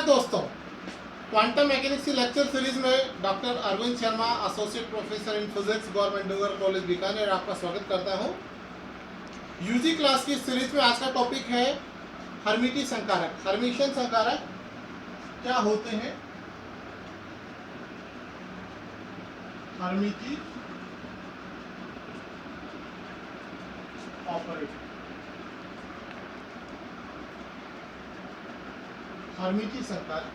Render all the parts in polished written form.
दोस्तों, quantum mechanics की lecture series में doctor Arvind Sharma, associate professor in physics, government Dungar college Bikaner, आपका स्वागत करता हूं। यूजी क्लास की सीरीज में आज का टॉपिक है हर्मिटी संकारक। हर्मिशन संकारक क्या होते हैं? हर्मिटी ऑपरेटर। हर्मिटी संकारक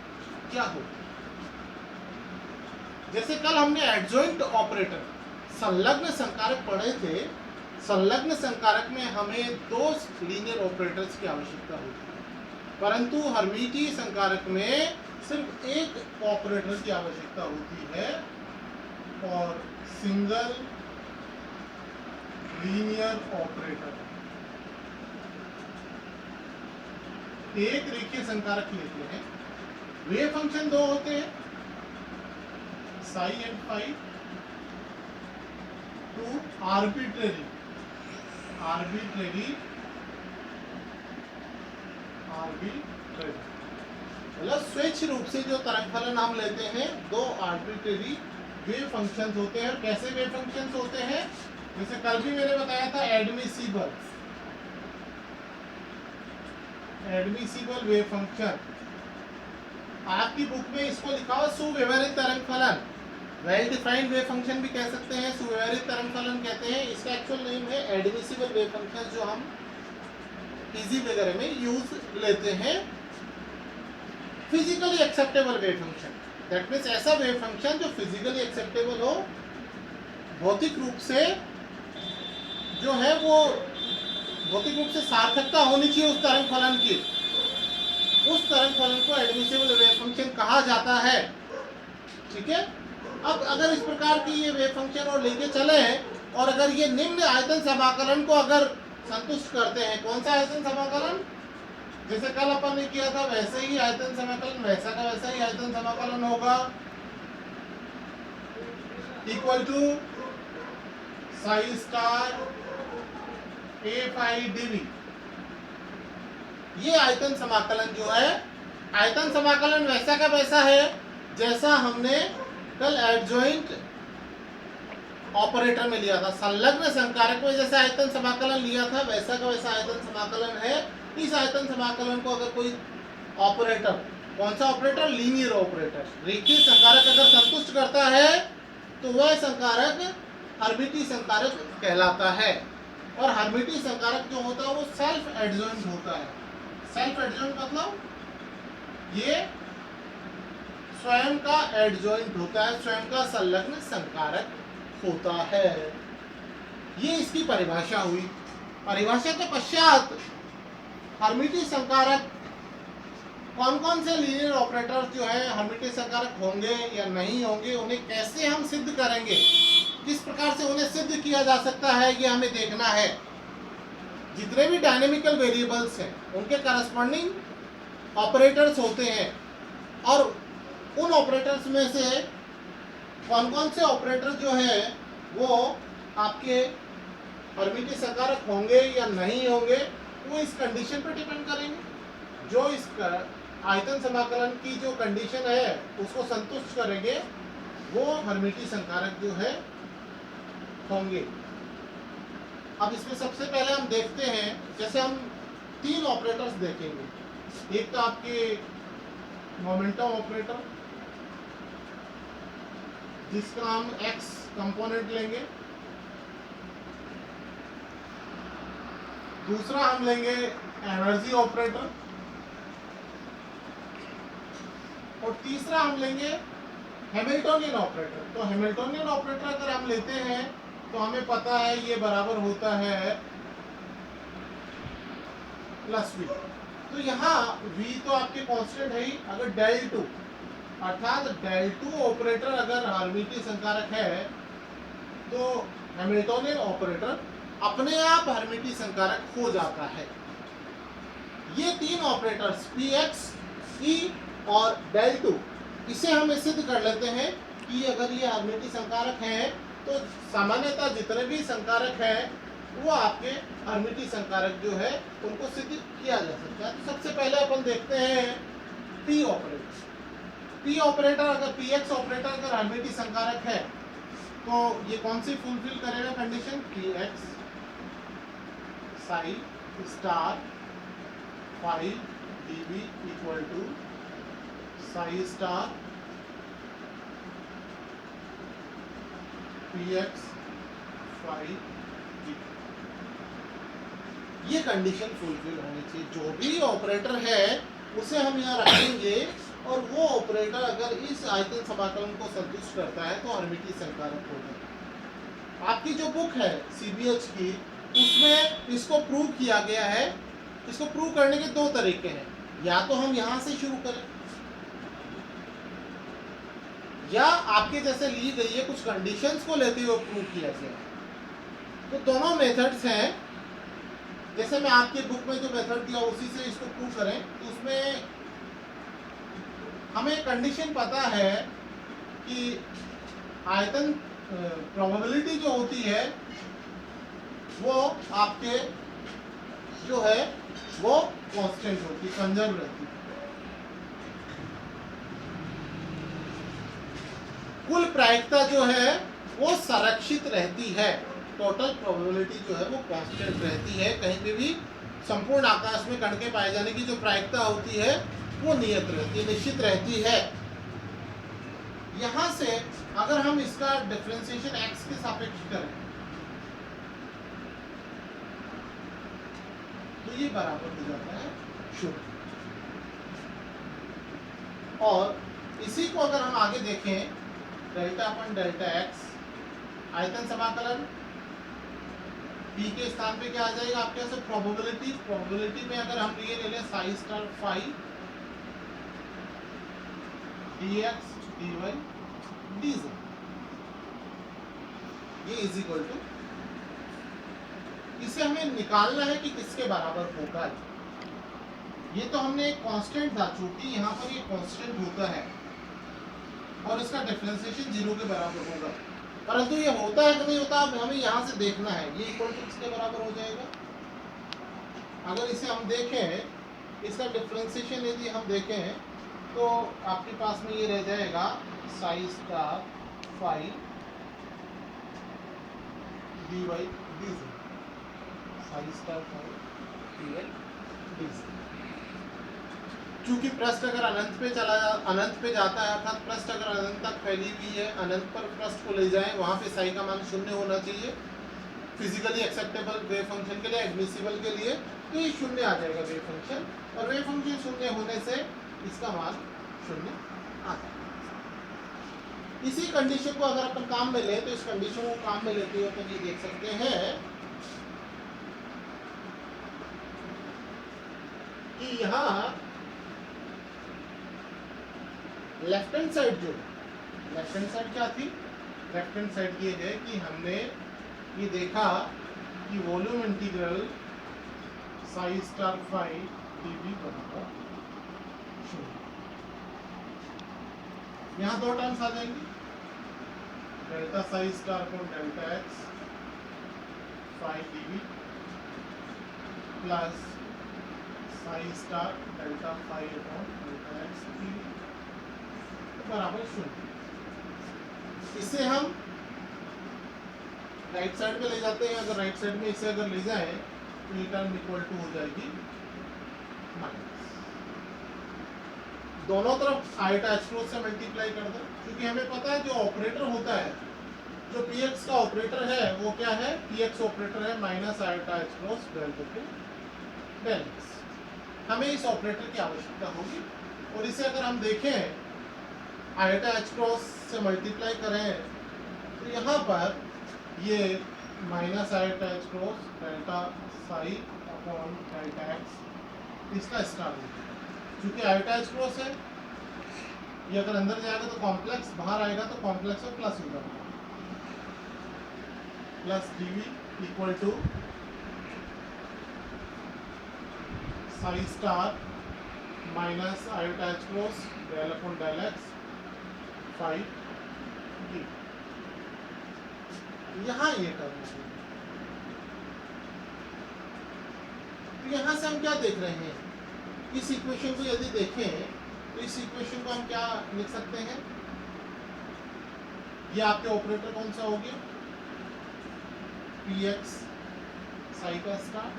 क्या होते हैं? जैसे कल हमने एडजॉइंट ऑपरेटर, संलग्न संकारक पढ़े थे। संलग्न संकारक में हमें दो लीनियर ऑपरेटर्स की आवश्यकता होती है, परंतु हर्मिटी संकारक में सिर्फ एक ऑपरेटर की आवश्यकता होती है और सिंगल लीनियर ऑपरेटर। एक रेखीय संकारक लेते हैं, वेव फंक्शन दो होते हैं, psi and phi, two arbitrary मतलब स्वेच्छ रूप से जो तरंग फलन हम लेते हैं, दो आर्बिट्रेरी वेव फंक्शंस होते हैं। और कैसे वेव फंक्शंस होते हैं? जैसे कल भी मैंने बताया था, एडमिसिबल वेव फंक्शन। आपकी बुक में इसको लिखा हुआ सुव्यवहारित तरंग फलन, वेल डिफाइंड वेव फंक्शन भी कह सकते हैं, सुव्यवहारित तरंग फलन कहते हैं। इसका एक्चुअल नेम है एडमिसिबल वेव फंक्शन, जो हम पीजी वगैरह में यूज लेते हैं। Physically acceptable wave function, that means ऐसा वेव फंक्शन जो फिजिकली एक्सेप्टेबल हो, भौतिक रूप से जो है वो भौतिक रूप से सार्थकता होनी चाहिए उस तरंग फलन की। उस तरंग फलन को एडमिसिबल वेव फंक्शन कहा जाता है। ठीक है। अब अगर इस प्रकार की ये वेव फंक्शन और लेके चले हैं, और अगर ये निम्न आयतन समाकलन को अगर संतुष्ट करते हैं, कौन सा आयतन समाकलन? जैसे कल अपन ने किया था वैसे ही आयतन समाकलन, वैसा का वैसा ही आयतन समाकलन होगा, equal to psi star A phi dV. ये आयतन समाकलन जो है, आयतन समाकलन वैसा का वैसा है जैसा हमने कल एडजॉइंट ऑपरेटर में लिया था। संलग्न संकारक में जैसा आयतन समाकलन लिया था, वैसा का वैसा आयतन समाकलन है। इस आयतन समाकलन को अगर कोई ऑपरेटर, कौन सा ऑपरेटर? लीनियर ऑपरेटर, रेखीय संकारक अगर संतुष्ट करता है तो वह संकारक हर्मिटी संकारक कहलाता है। और हर्मिटी संकारक जो होता है वो सेल्फ एडजॉइंट होता है। सेल्फ एडजॉइंट मतलब ये स्वयं का एडजॉइंट होता है, स्वयं का संलग्न संकारक होता है। ये इसकी परिभाषा हुई। परिभाषा के पश्चात हर्मिटी संकारक, कौन कौन से लीनियर ऑपरेटर्स जो है हर्मिटी संकारक होंगे या नहीं होंगे, उन्हें कैसे हम सिद्ध करेंगे, किस प्रकार से उन्हें सिद्ध किया जा सकता है, ये हमें देखना है। जितने भी डायनेमिकल वेरिएबल्स हैं उनके करस्पॉन्डिंग ऑपरेटर्स होते हैं, और उन ऑपरेटर्स में से कौन कौन से ऑपरेटर जो है वो आपके हर्मिटी संकारक होंगे या नहीं होंगे, वो इस कंडीशन पर डिपेंड करेंगे। जो इस आयतन समाकलन की जो कंडीशन है उसको संतुष्ट करेंगे, वो हर्मिटी संकारक जो है होंगे। अब इसमें सबसे पहले हम देखते हैं, जैसे हम तीन ऑपरेटर्स देखेंगे। एक तो आपके मोमेंटम ऑपरेटर, जिसका हम x कंपोनेंट लेंगे। दूसरा हम लेंगे एनर्जी ऑपरेटर, और तीसरा हम लेंगे हैमिल्टोनियन ऑपरेटर। तो हैमिल्टोनियन ऑपरेटर अगर हम लेते हैं तो हमें पता है ये बराबर होता है प्लस v। तो यहाँ v तो आपके कांस्टेंट है ही। अगर डेल टू, अर्थात डेल टू ऑपरेटर अगर हर्मिटी संकारक है तो हैमिल्टोनियन ऑपरेटर अपने आप हर्मिटी संकारक हो जाता है। ये तीन ऑपरेटर्स px, e और डेल टू, इसे हम सिद्ध कर लेते हैं कि अगर ये हर्मिटी संकारक है तो सामान्यतः जितने भी संकारक हैं वो आपके हर्मिटी संकारक जो है उनको सिद्ध किया जा सकता है। तो सबसे पहले अपन देखते हैं पी ऑपरेटर, पी ऑपरेटर अगर पी एक्स ऑपरेटर अगर हर्मिटी संकारक है तो ये कौन सी फुलफिल करेगा condition, P x psi star phi dB equal to psi star P X phi, ये कंडीशन फुलफिल होनी चाहिए। जो भी ऑपरेटर है उसे हम यहाँ रखेंगे और वो ऑपरेटर अगर इस आयतन समाकलन को संतुष्ट करता है तो हर्मिटी संकारक होगा। आपकी जो बुक है सीबीएच की उसमें इसको प्रूव किया गया है। इसको प्रूव करने के दो तरीके हैं, या तो हम यहाँ से शुरू करें या आपके जैसे ली गई है कुछ कंडीशंस को लेते हुए प्रूव किया गया है। तो दोनों मेथड्स हैं। जैसे मैं आपकी बुक में जो मेथड दिया उसी से इसको प्रूव करें तो उसमें हमें कंडीशन पता है कि आयतन प्रोबेबिलिटी जो होती है वो आपके जो है वो कांस्टेंट होती है, कंजर्व रहती है। कुल प्रायिकता जो है वो संरक्षित रहती है, टोटल प्रोबेबिलिटी जो है वो कांस्टेंट रहती है। कहीं पे भी संपूर्ण आकाश में कण के पाए जाने की जो प्रायिकता होती है वो नियत रहती है, निश्चित रहती है। यहां से अगर हम इसका डिफरेंशिएशन x के सापेक्ष करें तो ये बराबर हो जाता है 0। और इसी को अगर हम आगे देखें डेल्टा अपन डेल्टा x आयतन समाकलन p के स्थान पे क्या आ जाएगा आपके यहाँ से प्रोबेबिलिटी, प्रोबेबिलिटी में अगर हम ये ले लें psi star phi dx dy dz, ये इज इक्वल टू, इसे हमें निकालना है कि किसके बराबर होगा। ये तो हमने एक कांस्टेंट था, चूंकि यहाँ पर ये कांस्टेंट होता है और इसका डिफरेंशिएशन 0 के बराबर होगा, परंतु ये होता है कि नहीं होता अब हमें यहाँ से देखना है। ये इक्वल टू किसके बराबर हो जाएगा, अगर इसे हम देखें इसका डिफरेंशिएशन यदि हम देखें तो आपके पास में ये रह जाएगा psi star phi d y d z, psi star phi d y d z. चूंकि पृष्ठ अगर अनंत पे अनंत पे जाता है अर्थात पृष्ठ अगर अनंत तक फैली हुई है, अनंत पर पृष्ठ को ले जाएं, वहां पे साई का मान 0 होना चाहिए फिजिकली एक्सेप्टेबल वेव फंक्शन के लिए, एडमिसिबल के लिए, तो ये 0 आ जाएगा वेव फंक्शन, और वेव फंक्शन 0 होने से इसका मान 0 आता है। इसी कंडीशन को अगर अपन काम में ले तो इस कंडीशन को काम में लेते हुए अपन ये देख सकते हैं कि यहाँ लेफ्ट हैंड साइड जो, लेफ्ट हैंड साइड क्या थी, लेफ्ट हैंड साइड ये है कि हमने ये देखा कि volume integral psi star phi d v बराबर 0। यहाँ दो टर्म्स आ जाएंगी, डेल्टा साई स्टार को delta x phi d v plus psi star delta phi upon delta x d v बराबर 0। इसे हम राइट साइड पे ले जाते हैं। अगर राइट साइड में इसे अगर ले जाएं तो ये टर्म इक्वल टू हो जाएगी माइनस, दोनों तरफ आइटा एच क्रॉस से मल्टीप्लाई कर दो, क्योंकि हमें पता है जो ऑपरेटर होता है, जो px का ऑपरेटर है वो क्या है, px ऑपरेटर है minus iota h cross del to del x. हमें इस ऑपरेटर की आवश्यकता होगी, और इसे अगर हम देखें आइटा एच क्रॉस से मल्टीप्लाई करें तो यहाँ पर ये minus iota h cross delta psi upon delta x इसका स्टार होगा, क्योंकि आइटा एच क्रॉस है, ये अगर अंदर जाएगा तो कॉम्प्लेक्स, बाहर आएगा तो कॉम्प्लेक्स और प्लस होगा, plus d v equal to psi star minus iota h cross del upon del x phi d. यहाँ ये टर्म है, तो यहाँ से हम क्या देख रहे हैं, इस इक्वेशन को यदि देखें तो इस इक्वेशन को हम क्या लिख सकते हैं, ये आपके ऑपरेटर कौन सा हो गया, पी एक्स साई का star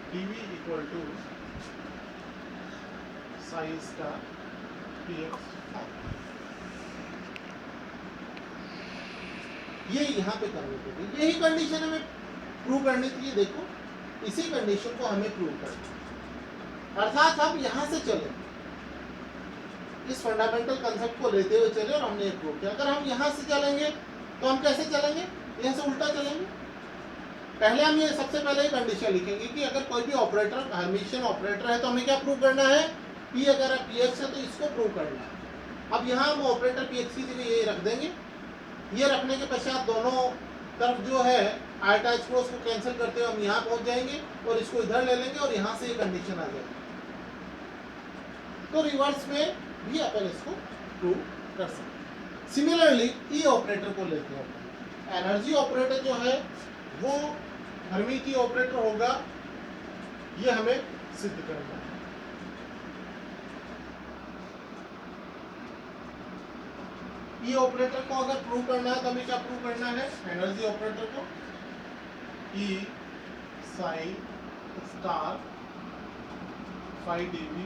dv equal to psi star P x. ये यहाँ पे करने के लिए यही कंडीशन हमें प्रूव करनी थी। देखो इसी कंडीशन को हमें प्रूव करना, अर्थात हम यहाँ से चले, इस फंडामेंटल कंसेप्ट को लेते हुए चले और हमने ये प्रूव किया। अगर हम यहाँ से चलेंगे तो हम कैसे चलेंगे, यहाँ से उल्टा चलेंगे। पहले हम ये सबसे पहले ही कंडीशन लिखेंगे कि अगर कोई भी ऑपरेटर हर्मिशियन ऑपरेटर है तो हमें क्या प्रूव करना है, पी अगर पी एक्स है तो इसको प्रूव करना है। अब यहाँ हम ऑपरेटर पी एक्स की जगह ये रख देंगे। ये रखने के पश्चात दोनों तरफ जो है आयटा एच क्रॉस को कैंसिल करते हुए हम यहाँ पहुंच जाएंगे और इसको इधर ले लेंगे और यहाँ से ये कंडीशन आ जाएगी। तो रिवर्स में भी अपन इसको प्रूव कर सकते हैं। सिमिलरली ई ऑपरेटर को लेते हैं, एनर्जी ऑपरेटर जो है वो हर्मी ऑपरेटर होगा, ये हमें सिद्ध करना है। ई ऑपरेटर को अगर प्रूव करना है तो हमें क्या प्रूव करना है, एनर्जी ऑपरेटर को E psi star phi d v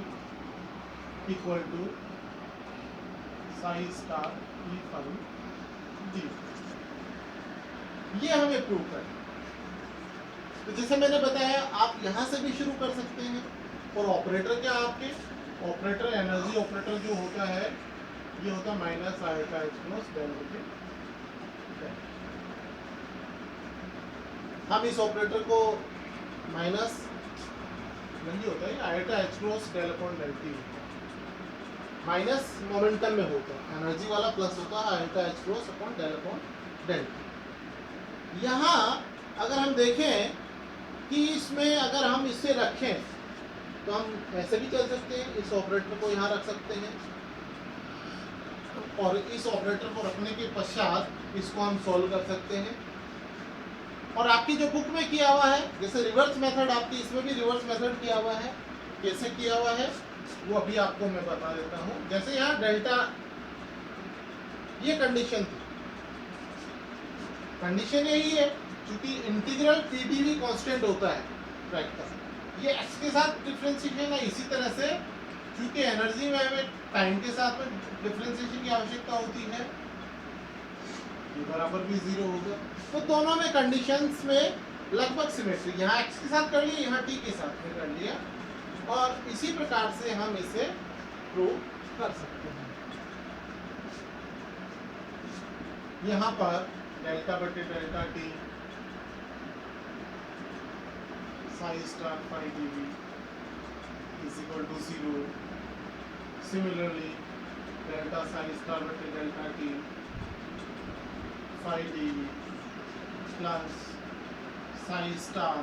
equal to psi star E phi d, ये हमें प्रूव करना है। तो जैसे मैंने बताया आप यहाँ से भी शुरू कर सकते हैं। और ऑपरेटर क्या आपके, ऑपरेटर एनर्जी ऑपरेटर जो होता है ये होता minus iota h cross del बटे। हम इस ऑपरेटर को माइनस नहीं होता है, iota h cross del upon del t minus momentum में होता है, एनर्जी वाला प्लस होता है iota h cross upon del del t. यहाँ अगर हम देखें कि इसमें अगर हम इसे रखें तो हम ऐसे भी चल सकते हैं, इस ऑपरेटर को यहाँ रख सकते हैं और इस ऑपरेटर को रखने के पश्चात इसको हम सॉल्व कर सकते हैं। और आपकी जो बुक में किया हुआ है, जैसे रिवर्स मेथड आपकी, इसमें भी रिवर्स मेथड किया हुआ है। कैसे किया हुआ है वो अभी आपको मैं बता देता हूँ। जैसे यहाँ डेल्टा, ये कंडीशन थी, कंडीशन यही है क्योंकि इंटीग्रल पीडीवी कांस्टेंट होता है वेक्टर, ये एक्स के साथ डिफरेंशिएशन है। इसी तरह से क्योंकि एनर्जी में हमें टाइम के साथ में डिफरेंशिएशन की आवश्यकता होती है, ये बराबर भी 0 होगा। तो दोनों में कंडीशंस में लगभग सिमेट्री, यहाँ एक्स के साथ कर लिया, यहाँ टी के साथ में कर लिया, और इसी प्रकार से हम इसे प्रूव कर सकते हैं। यहाँ पर डेल्टा बटे delta t psi star phi d v is equal to 0। Similarly delta psi star बटे delta t phi d v plus psi star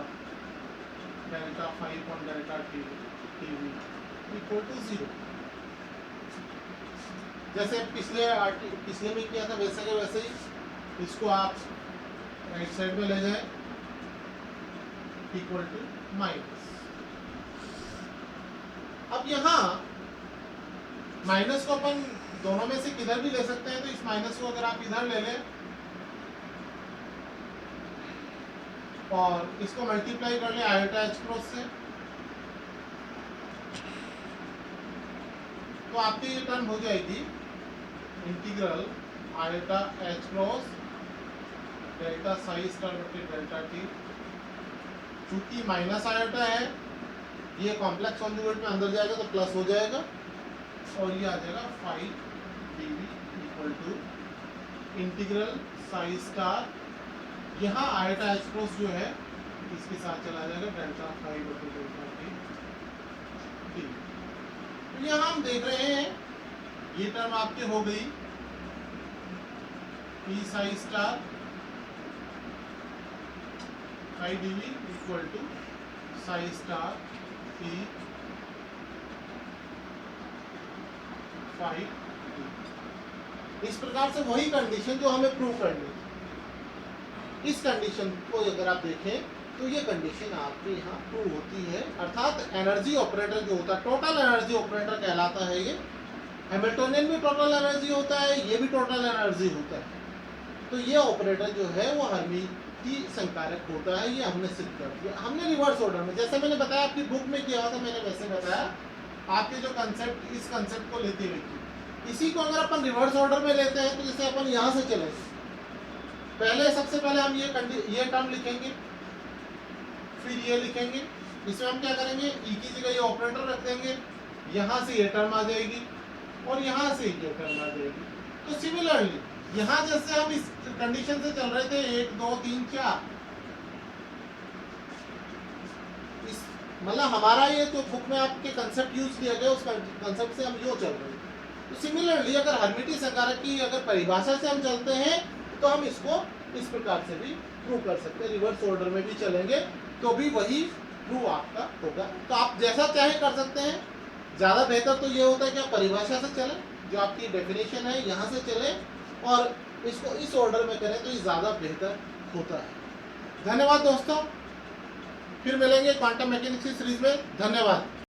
delta phi upon delta t d v equal to 0। जैसे पिछले में किया था वैसे के वैसे ही इसको आप राइट साइड में ले जाएं, इक्वल टू माइनस। अब यहाँ माइनस को अपन दोनों में से किधर भी ले सकते हैं, तो इस माइनस को अगर आप इधर ले लें और इसको मल्टीप्लाई कर लें आयटा एच क्रॉस से, तो आपकी ये टर्म हो जाएगी integral eta h cross delta psi star बटे डेल्टा टी। चूंकि माइनस आयटा है, ये कॉम्प्लेक्स कॉन्जुगेट में अंदर जाएगा तो प्लस हो जाएगा और ये आ जाएगा phi d v equal to integral psi star, यहाँ आयटा एच क्रॉस जो है इसके साथ चला जाएगा डेल्टा फाई बटे डेल्टा टी। यहाँ हम देख रहे हैं ये टर्म आपके हो गई p psi star phi d v equal to psi star p phi d. इस प्रकार से वही कंडीशन जो हमें प्रूव करनी है, इस कंडीशन को अगर आप देखें तो ये कंडीशन आपके यहाँ प्रूव होती है, अर्थात एनर्जी ऑपरेटर जो होता है, टोटल एनर्जी ऑपरेटर कहलाता है ये। हैमिल्टोनियन भी टोटल एनर्जी होता है, ये भी टोटल एनर्जी होता है। तो ये ऑपरेटर जो है वो हर्मिटी संकारक होता है, ये हमने सिद्ध कर दिया। हमने रिवर्स ऑर्डर में, जैसे मैंने बताया आपकी बुक में किया हुआ था, मैंने वैसे बताया। आपके जो कंसेप्ट, इस कंसेप्ट को लेते हुए इसी को अगर अपन रिवर्स ऑर्डर में लेते हैं, तो जैसे अपन यहाँ से चले, पहले सबसे पहले हम ये टर्म लिखेंगे, फिर ये लिखेंगे। इसमें हम क्या करेंगे, ई की जगह ये ऑपरेटर रख देंगे, यहाँ से ये टर्म आ जाएगी और यहाँ से ये टर्म आ जाएगी। तो सिमिलरली यहाँ जैसे हम इस कंडीशन से चल रहे थे 1 2 3 4, इस मतलब हमारा ये जो बुक में आपके कंसेप्ट यूज किया गया, उस कंसेप्ट से हम यो चल रहे हैं। तो सिमिलरली अगर हर्मिटी संकारक की अगर परिभाषा से हम चलते हैं, तो हम इसको इस प्रकार से भी प्रूव कर सकते हैं। रिवर्स ऑर्डर में भी चलेंगे तो भी वही प्रूव आपका होगा। तो आप जैसा चाहे कर सकते हैं। ज़्यादा बेहतर तो ये होता है कि आप परिभाषा से चलें, जो आपकी डेफिनेशन है यहाँ से चलें, और इसको इस ऑर्डर में करें, तो ये ज़्यादा बेहतर होता है। धन्यवाद दोस्तों, फिर मिलेंगे क्वांटम मैकेनिक्स की सीरीज में। धन्यवाद।